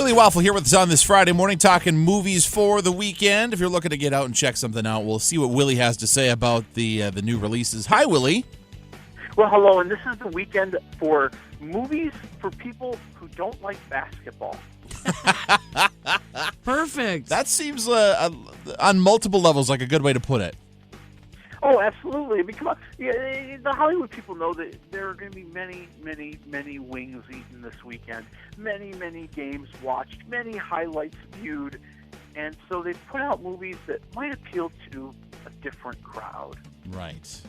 Willie Waffle here with us on this Friday morning, talking movies for the weekend. If you're looking to get out and check something out, we'll see what Willie has to say about the new releases. Hi, Willie. Well, hello, and this is the weekend for movies for people who don't like basketball. Perfect. That seems, on multiple levels, like a good way to put it. Oh, absolutely. I mean, come on. Yeah, the Hollywood people know that there are going to be many, many, many wings eaten this weekend. Many, many games watched, many highlights viewed. And so they put out movies that might appeal to a different crowd. Right.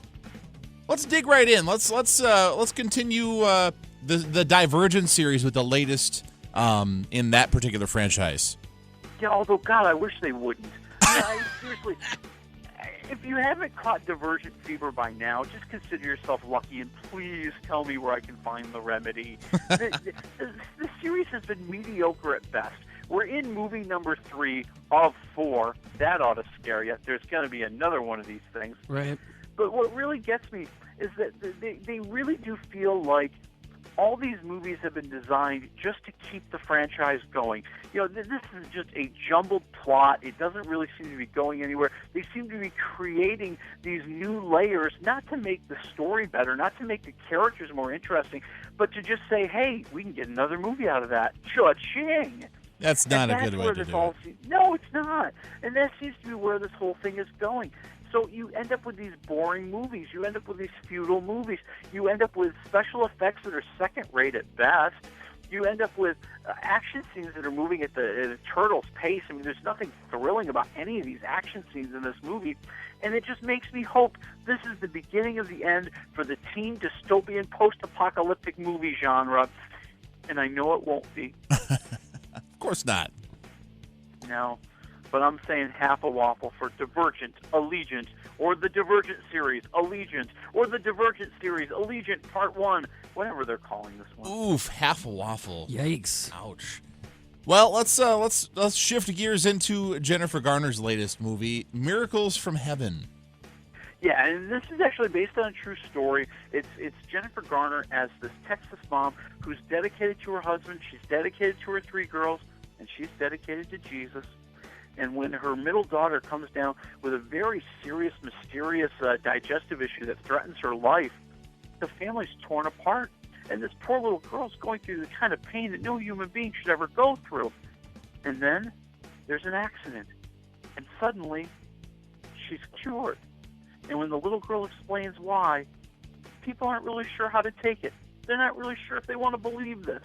Let's dig right in. Let's continue the Divergent series with the latest in that particular franchise. Yeah, although, God, I wish they wouldn't. Seriously, if you haven't caught Divergent fever by now, just consider yourself lucky, and please tell me where I can find the remedy. The series has been mediocre at best. We're in movie number 3 of 4. That ought to scare you. There's going to be another one of these things. Right. But what really gets me is that they really do feel like all these movies have been designed just to keep the franchise going. You know, this is just a jumbled plot. It doesn't really seem to be going anywhere. They seem to be creating these new layers, not to make the story better, not to make the characters more interesting, but to just say, hey, we can get another movie out of that. Cha-ching! That's not a good way to do it. No, it's not. And that seems to be where this whole thing is going. So you end up with these boring movies. You end up with these feudal movies. You end up with special effects that are second-rate at best. You end up with action scenes that are moving at a turtle's pace. I mean, there's nothing thrilling about any of these action scenes in this movie. And it just makes me hope this is the beginning of the end for the teen dystopian post-apocalyptic movie genre. And I know it won't be. Of course not. No. But I'm saying half a waffle for Divergent-Allegiant, or the Divergent series, Allegiant, or the Divergent series, Allegiant Part 1, whatever they're calling this one. Oof, half a waffle. Yikes. Ouch. Well, let's shift gears into Jennifer Garner's latest movie, Miracles from Heaven. Yeah, and this is actually based on a true story. It's Jennifer Garner as this Texas mom who's dedicated to her husband, she's dedicated to her 3 girls, and she's dedicated to Jesus. And when her middle daughter comes down with a very serious, mysterious digestive issue that threatens her life, the family's torn apart. And this poor little girl's going through the kind of pain that no human being should ever go through. And then there's an accident. And suddenly, she's cured. And when the little girl explains why, people aren't really sure how to take it. They're not really sure if they want to believe this.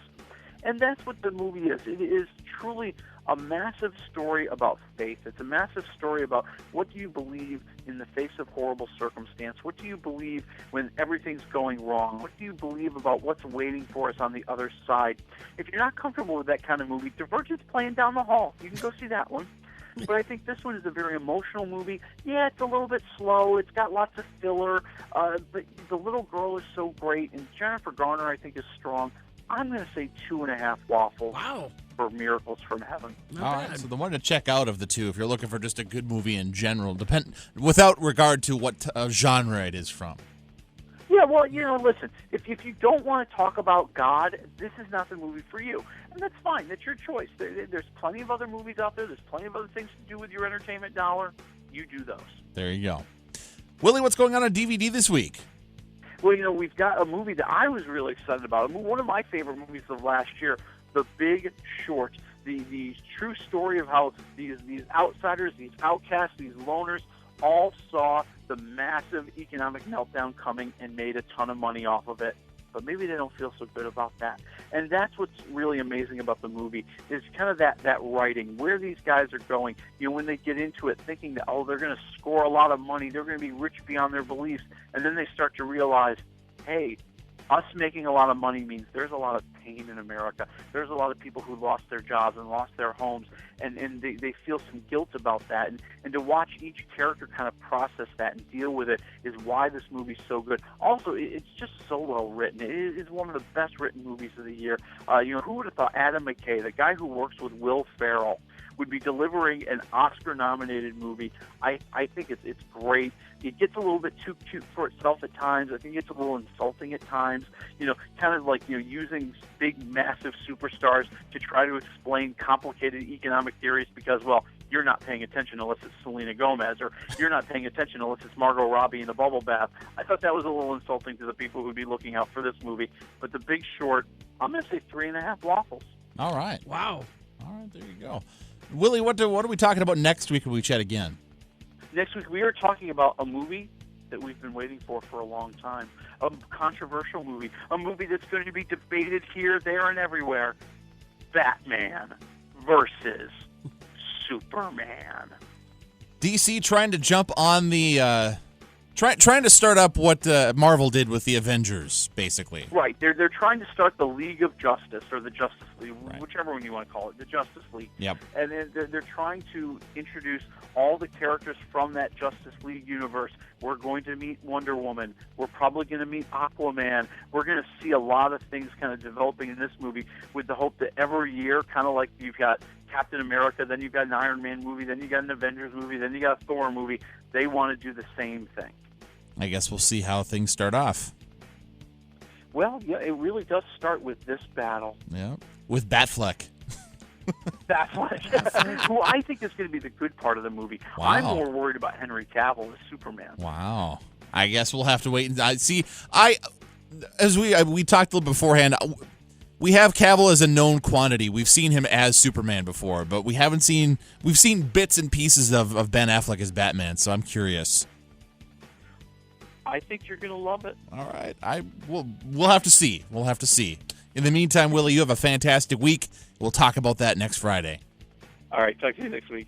And that's what the movie is. It is truly a massive story about faith. It's a massive story about what do you believe in the face of horrible circumstance? What do you believe when everything's going wrong? What do you believe about what's waiting for us on the other side? If you're not comfortable with that kind of movie, Divergent's playing down the hall. You can go see that one. But I think this one is a very emotional movie. Yeah, it's a little bit slow. It's got lots of filler. But the little girl is so great. And Jennifer Garner, I think, is strong. I'm going to say 2.5 waffles. Wow. For Miracles from Heaven. All right, so the one to check out of the two, if you're looking for just a good movie in general, without regard to what genre it is from. Yeah, well, listen, if you don't want to talk about God, this is not the movie for you. And that's fine. That's your choice. There's plenty of other movies out there. There's plenty of other things to do with your entertainment dollar. You do those. There you go. Willie, what's going on DVD this week? Well, we've got a movie that I was really excited about. One of my favorite movies of last year, The Big Short. The true story of how these outsiders, these outcasts, these loners all saw the massive economic meltdown coming and made a ton of money off of it. But maybe they don't feel so good about that. And that's what's really amazing about the movie is kind of that writing, where these guys are going. When they get into it thinking that, they're going to score a lot of money, they're going to be rich beyond their beliefs, and then they start to realize, hey, us making a lot of money means there's a lot of pain in America. There's a lot of people who lost their jobs and lost their homes, and they feel some guilt about that. And to watch each character kind of process that and deal with it is why this movie's so good. Also, it's just so well written. It is one of the best written movies of the year. Who would have thought Adam McKay, the guy who works with Will Ferrell, would be delivering an Oscar-nominated movie. I think it's great. It gets a little bit too cute for itself at times. I think it's a little insulting at times. Kind of like using big, massive superstars to try to explain complicated economic theories because, well, you're not paying attention unless it's Selena Gomez, or you're not paying attention unless it's Margot Robbie in a bubble bath. I thought that was a little insulting to the people who'd be looking out for this movie. But The Big Short, I'm going to say 3.5 waffles. All right. Wow. All right, there you go. Willie, what are we talking about next week when we chat again? Next week, we are talking about a movie that we've been waiting for a long time, a controversial movie, a movie that's going to be debated here, there, and everywhere. Batman versus Superman. DC trying to jump on the trying to start up what Marvel did with the Avengers, basically. Right. They're trying to start the League of Justice, or the Justice League, right, whichever one you want to call it, the Justice League. Yep. And they're trying to introduce all the characters from that Justice League universe. We're going to meet Wonder Woman. We're probably going to meet Aquaman. We're going to see a lot of things kind of developing in this movie with the hope that every year, kind of like you've got Captain America, then you've got an Iron Man movie, then you got an Avengers movie, then you got a Thor movie. They want to do the same thing. I guess we'll see how things start off. Well, yeah, it really does start with this battle. Yeah, with Batfleck. Batfleck, who I think is going to be the good part of the movie. Wow. I'm more worried about Henry Cavill as Superman. Wow. I guess we'll have to wait and see. As we talked a little beforehand, we have Cavill as a known quantity. We've seen him as Superman before, but we've seen bits and pieces of Ben Affleck as Batman, so I'm curious. I think you're going to love it. All right. We'll have to see. We'll have to see. In the meantime, Willie, you have a fantastic week. We'll talk about that next Friday. All right. Talk to you next week.